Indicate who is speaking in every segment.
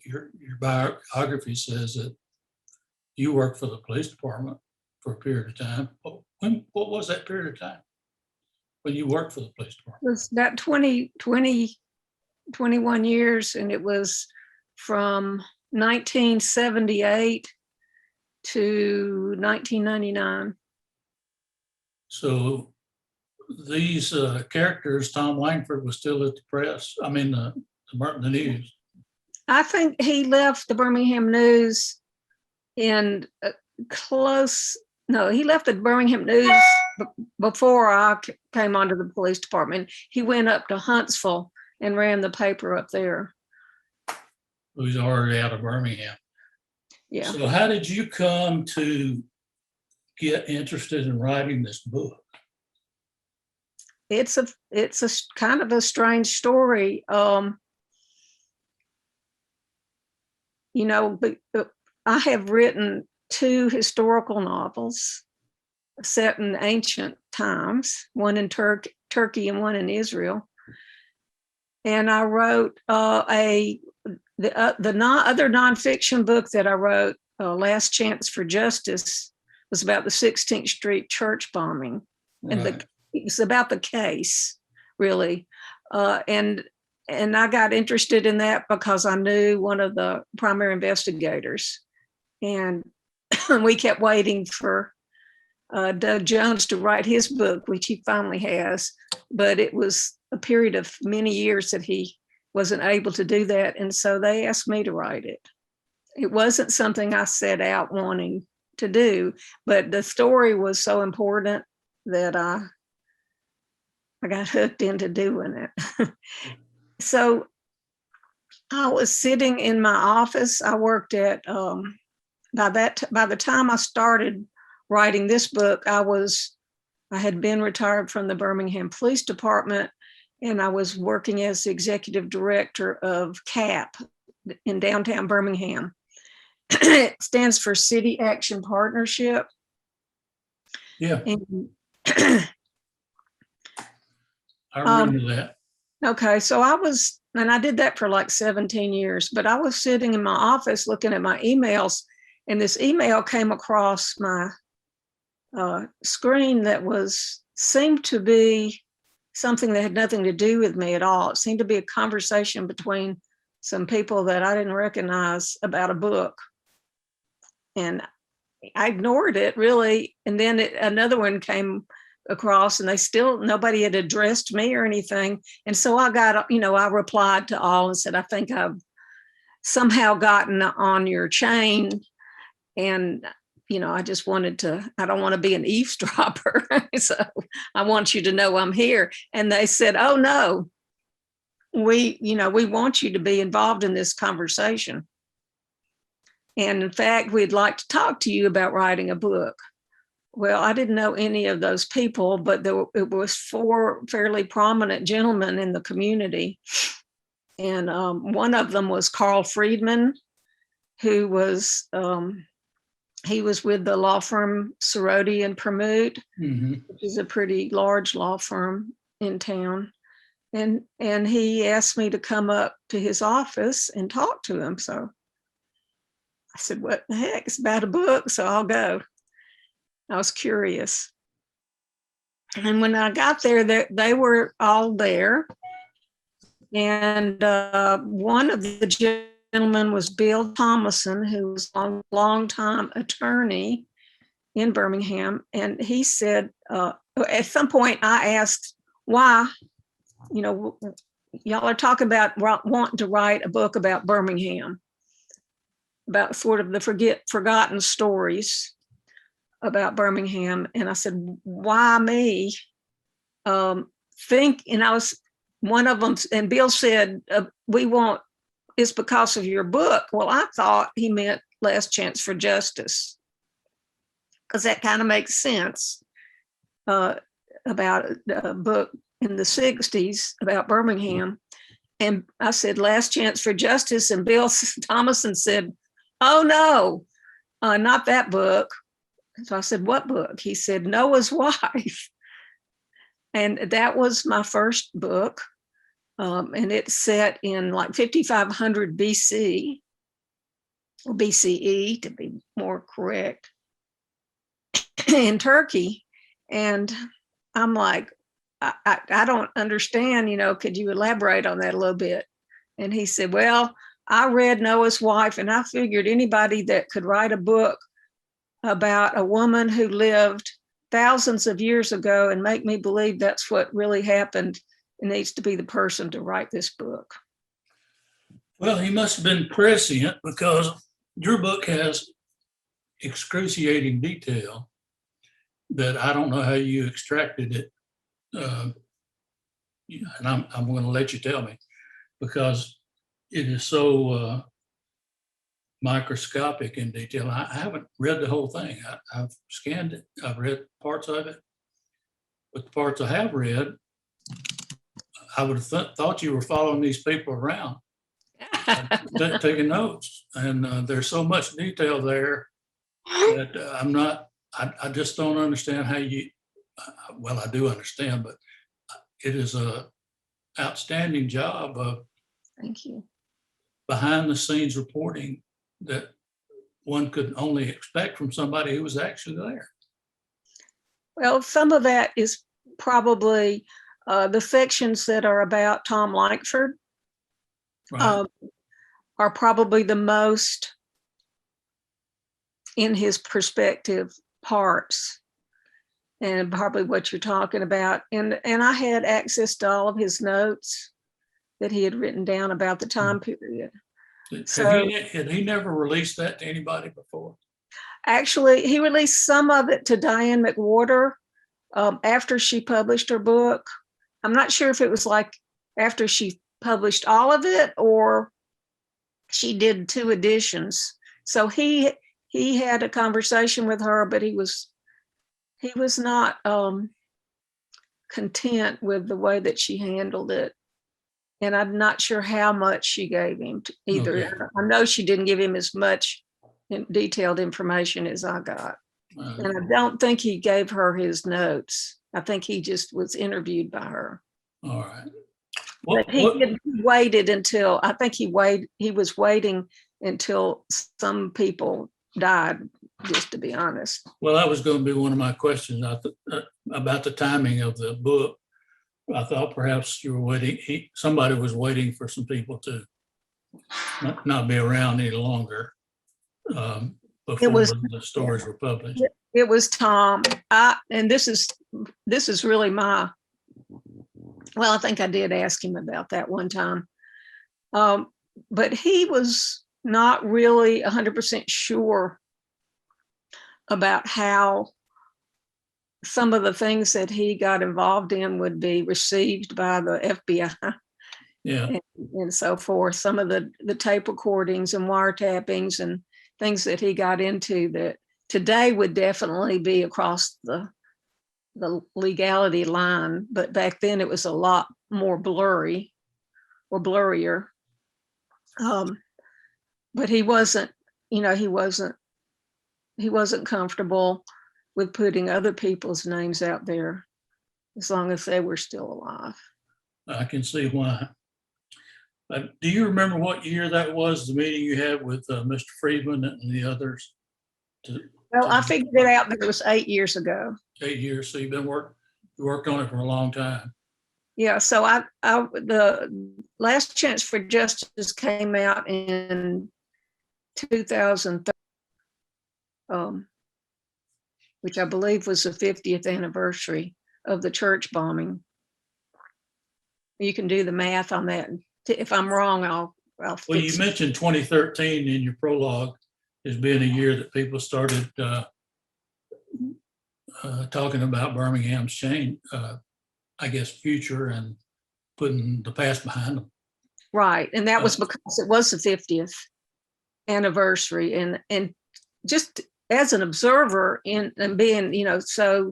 Speaker 1: your biography says that you worked for the police department for a period of time. What was that period of time when you worked for the police department?
Speaker 2: It was about 21 years, and it was from 1978 to 1999.
Speaker 1: So these characters, Tom Langford was still at the press. I mean, the news.
Speaker 2: I think he left the Birmingham News in he left the Birmingham News before I came onto the police department. He went up to Huntsville and ran the paper up there.
Speaker 1: He's already out of Birmingham.
Speaker 2: Yeah.
Speaker 1: So how did you come to get interested in writing this book?
Speaker 2: It's a kind of a strange story. I have written 2 historical novels set in ancient times, one in Turkey and one in Israel. And I wrote the other nonfiction book that I wrote, Last Chance for Justice, was about the 16th Street church bombing. Right. And it's about the case, really. And I got interested in that because I knew one of the primary investigators. And we kept waiting for Doug Jones to write his book, which he finally has. But it was a period of many years that he wasn't able to do that. And so they asked me to write it. It wasn't something I set out wanting to do, but the story was so important that I got hooked into doing it. So I was sitting in my office. I worked at, by the time I started writing this book, I had been retired from the Birmingham Police Department, and I was working as the executive director of CAP in downtown Birmingham. It stands for City Action Partnership.
Speaker 1: Yeah.
Speaker 2: And
Speaker 1: I remember that.
Speaker 2: Okay, so I did that for like 17 years, but I was sitting in my office looking at my emails, and this email came across my screen that seemed to be something that had nothing to do with me at all. It seemed to be a conversation between some people that I didn't recognize about a book. And I ignored it, really. And then another one came across, and nobody had addressed me or anything. And so I replied to all and said, I think I've somehow gotten on your chain. And, I just I don't want to be an eavesdropper. So I want you to know I'm here. And they said, oh no, we want you to be involved in this conversation. And in fact, we'd like to talk to you about writing a book. Well, I didn't know any of those people, but it was 4 fairly prominent gentlemen in the community. And one of them was Carl Friedman, who was, he was with the law firm Cerroti and Permute, which is a pretty large law firm in town. And he asked me to come up to his office and talk to him. So I said, what the heck? It's about a book, so I'll go. I was curious. And when I got there, they were all there. And one of the gentlemen was Bill Thomason, who was a long-time attorney in Birmingham. And he said, at some point I asked, why, y'all are talking about wanting to write a book about Birmingham, about sort of the forgotten stories about Birmingham. And I said, why me? And I was one of them, and Bill said, it's because of your book. Well, I thought he meant Last Chance for Justice, because that kind of makes sense about a book in the 60s about Birmingham. And I said, Last Chance for Justice. And Bill Thomason said, oh no, not that book. So I said, what book? He said, Noah's Wife. And that was my first book. And it's set in like 5500 BC. or BCE to be more correct, in Turkey. And I'm like, I don't understand, could you elaborate on that a little bit? And he said, well, I read Noah's Wife, and I figured anybody that could write a book about a woman who lived thousands of years ago and make me believe that's what really happened, it needs to be the person to write this book.
Speaker 1: Well, he must have been prescient, because your book has excruciating detail that I don't know how you extracted it. And I'm going to let you tell me, because it is so microscopic in detail. I haven't read the whole thing. I've scanned it. I've read parts of it, but the parts I have read, I would have thought you were following these people around, taking notes. And there's so much detail there that I'm not. I just don't understand how you. Well, I do understand, but it is a outstanding job of,
Speaker 2: thank you,
Speaker 1: behind the scenes reporting that one could only expect from somebody who was actually there.
Speaker 2: Well, some of that is probably the sections that are about Tom Langford,
Speaker 1: Right.
Speaker 2: Are probably the most in his perspective parts, and probably what you're talking about. And I had access to all of his notes that he had written down about the time period.
Speaker 1: Had he never released that to anybody before?
Speaker 2: Actually, he released some of it to Diane McWhorter after she published her book. I'm not sure if it was like after she published all of it or she did 2 editions. So he had a conversation with her, but he was not content with the way that she handled it. And I'm not sure how much she gave him either. Okay. I know she didn't give him as much detailed information as I got. And I don't think he gave her his notes. I think he just was interviewed by her.
Speaker 1: All right.
Speaker 2: But he waited until, I think he was waiting until some people died, just to be honest.
Speaker 1: Well, that was going to be one of my questions about the timing of the book. I thought perhaps you were waiting, somebody was waiting for some people to not be around any longer before the stories were published.
Speaker 2: It was Tom. And this is really well, I think I did ask him about that one time. But he was not really 100% sure about how some of the things that he got involved in would be received by the FBI.
Speaker 1: Yeah.
Speaker 2: And so forth. Some of the tape recordings and wiretappings and things that he got into that today would definitely be across the legality line, but back then it was a lot more blurry or blurrier. But he wasn't comfortable with putting other people's names out there as long as they were still alive.
Speaker 1: I can see why. Do you remember what year that was, the meeting you had with Mr. Friedman and the others?
Speaker 2: Well, I figured it out that it was 8 years ago.
Speaker 1: 8 years, so you've been worked on it for a long time.
Speaker 2: Yeah, so the Last Chance for Justice came out in 2003, which I believe was the 50th anniversary of the church bombing. You can do the math on that. If I'm wrong, I'll
Speaker 1: Well, you mentioned 2013 in your prologue as being a year that people started talking about Birmingham's change, I guess, future and putting the past behind them.
Speaker 2: Right, and that was because it was the 50th anniversary, and just as an observer and being, so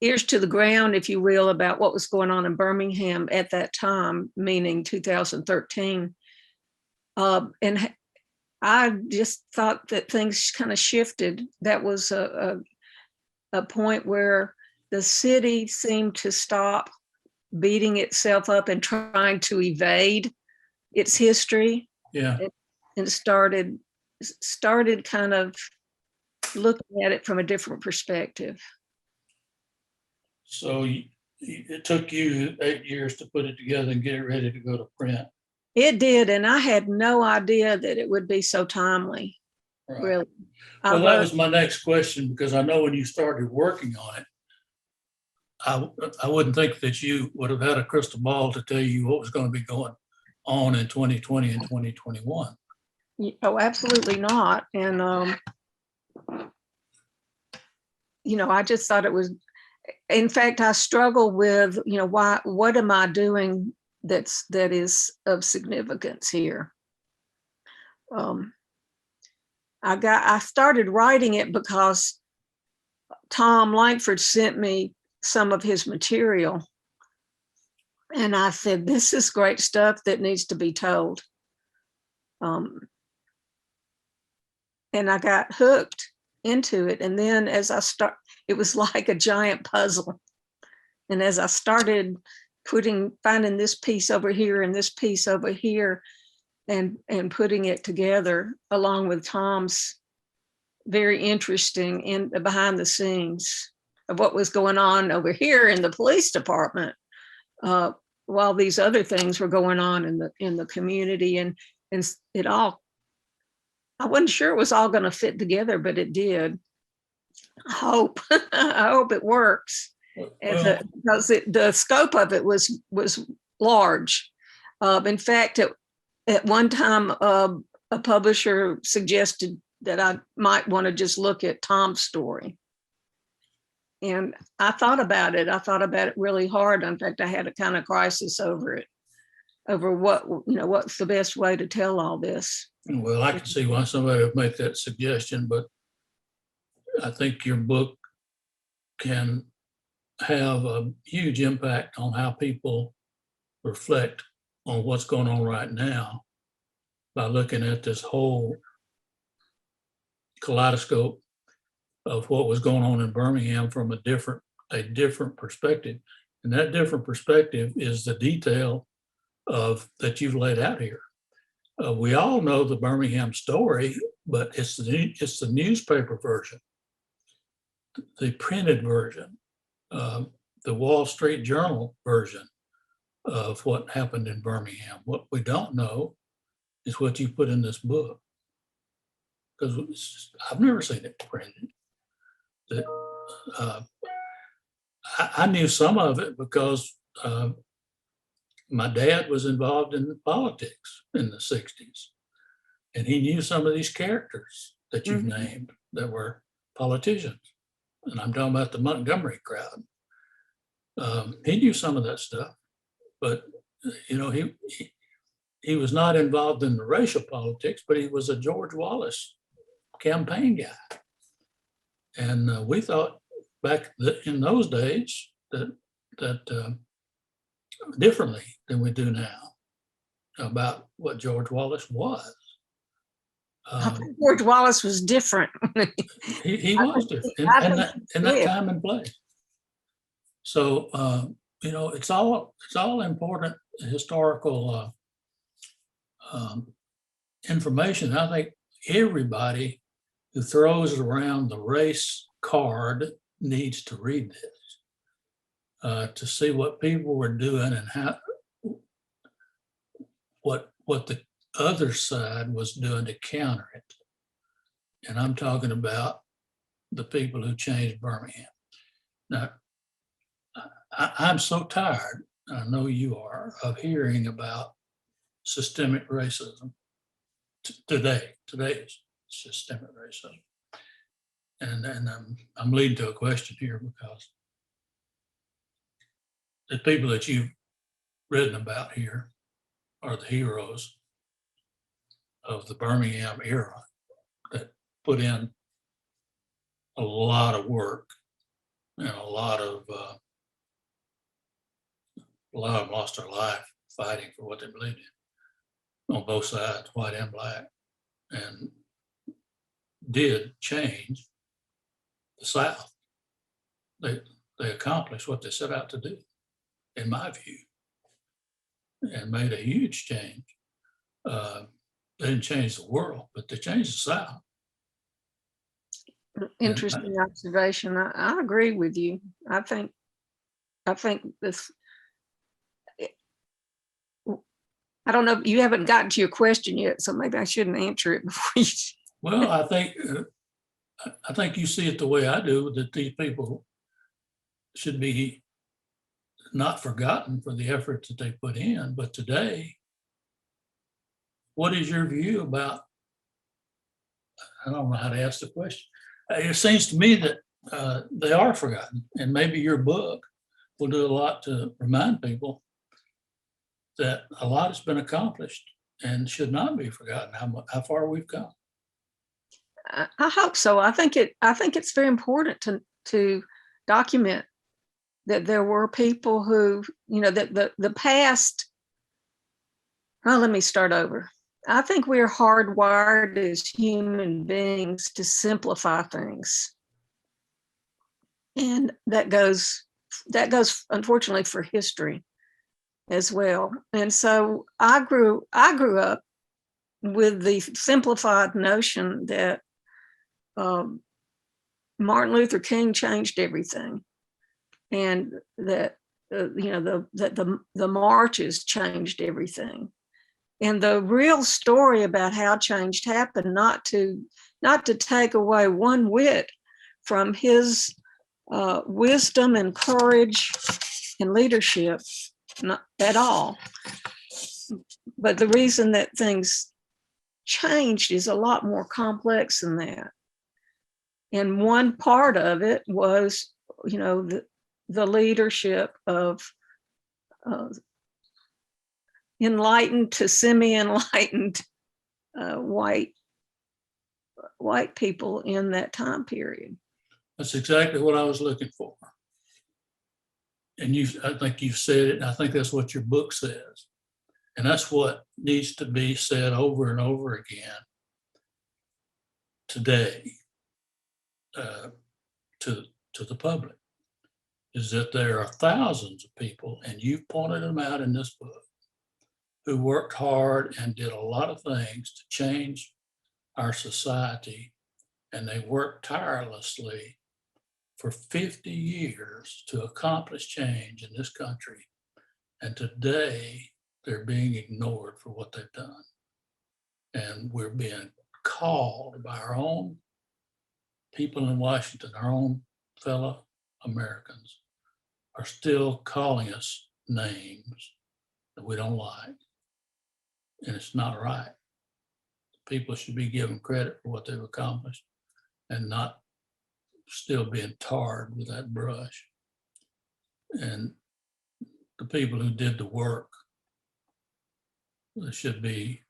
Speaker 2: ears to the ground, if you will, about what was going on in Birmingham at that time, meaning 2013. And I just thought that things kind of shifted. That was a point where the city seemed to stop beating itself up and trying to evade its history.
Speaker 1: Yeah.
Speaker 2: and started kind of looking at it from a different perspective.
Speaker 1: So it took you 8 years to put it together and get it ready to go to print.
Speaker 2: It did, and I had no idea that it would be so timely.
Speaker 1: Right.
Speaker 2: Really.
Speaker 1: Well, that was my next question, because I know when you started working on it, I wouldn't think that you would have had a crystal ball to tell you what was going to be going on in 2020 and 2021.
Speaker 2: Oh, absolutely not. And I just thought it was. In fact, I struggle with, what am I doing that is of significance here? I started writing it because Tom Langford sent me some of his material. And I said, this is great stuff that needs to be told. And I got hooked into it. And then it was like a giant puzzle. And as I started finding this piece over here and this piece over here, and putting it together along with Tom's very interesting behind the scenes of what was going on over here in the police department, while these other things were going on in the community, and it all, I wasn't sure it was all going to fit together, but it did. I hope it works. Because the scope of it was large. In fact, at one time, a publisher suggested that I might want to just look at Tom's story. And I thought about it really hard. In fact, I had a kind of crisis over what's the best way to tell all this.
Speaker 1: Well, I can see why somebody would make that suggestion, but I think your book can have a huge impact on how people reflect on what's going on right now by looking at this whole kaleidoscope of what was going on in Birmingham from a different perspective. And that different perspective is the detail that you've laid out here. We all know the Birmingham story, but it's the newspaper version, the printed version, the Wall Street Journal version of what happened in Birmingham. What we don't know is what you put in this book, because I've never seen it printed. I knew some of it because my dad was involved in politics in the 60s, and he knew some of these characters that you've named that were politicians. And I'm talking about the Montgomery crowd. He knew some of that stuff, but he was not involved in the racial politics, but he was a George Wallace campaign guy. And we thought back in those days that differently than we do now about what George Wallace was.
Speaker 2: I think George Wallace was different.
Speaker 1: He was different in that time and place. So it's all important historical information. I think everybody who throws around the race card needs to read this to see what people were doing and how what the other side was doing to counter it. And I'm talking about the people who changed Birmingham. Now, I'm so tired, I know you are, of hearing about systemic racism today. Today's systemic racism. And I'm leading to a question here, because the people that you've written about here are the heroes of the Birmingham era that put in a lot of work, and a lot of them lost their life fighting for what they believed in on both sides, white and black, and did change the South. They accomplished what they set out to do, in my view, and made a huge change. They didn't change the world, but they changed the South.
Speaker 2: Interesting observation. I agree with you. I think this, I don't know, you haven't gotten to your question yet, so maybe I shouldn't answer it before you.
Speaker 1: Well, I think you see it the way I do, that these people should be not forgotten for the efforts that they put in. But today, what is your view about, I don't know how to ask the question. It seems to me that they are forgotten, and maybe your book will do a lot to remind people that a lot has been accomplished and should not be forgotten, how far we've come.
Speaker 2: I hope so. I think it's very important to document that there were people who, that the past. Well, let me start over. I think we're hardwired as human beings to simplify things. And that goes unfortunately for history as well. And so I grew up with the simplified notion that Martin Luther King changed everything, and that the marches changed everything. And the real story about how change happened, not to take away one whit from his wisdom and courage and leadership, not at all. But the reason that things changed is a lot more complex than that. And one part of it was, the leadership of enlightened to semi-enlightened white people in that time period.
Speaker 1: That's exactly what I was looking for. And I think you've said it, and I think that's what your book says. And that's what needs to be said over and over again today to the public, is that there are thousands of people, and you've pointed them out in this book, who worked hard and did a lot of things to change our society. And they worked tirelessly for 50 years to accomplish change in this country. And today they're being ignored for what they've done. And we're being called by our own people in Washington, our own fellow Americans are still calling us names that we don't like. And it's not right. People should be given credit for what they've accomplished and not still being tarred with that brush. And the people who did the work should be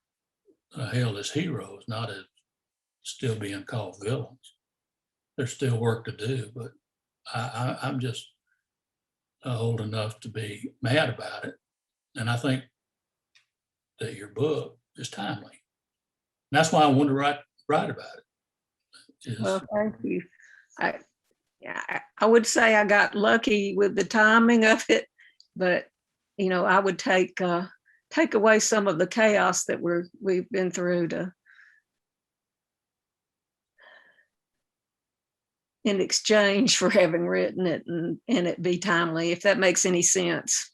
Speaker 1: hailed as heroes, not as still being called villains. There's still work to do, but I'm just old enough to be mad about it. And I think that your book is timely. And that's why I wanted to write about it.
Speaker 2: Well, thank you. I would say I got lucky with the timing of it, but I would take away some of the chaos that we've been through in exchange for having written it and it be timely, if that makes any sense.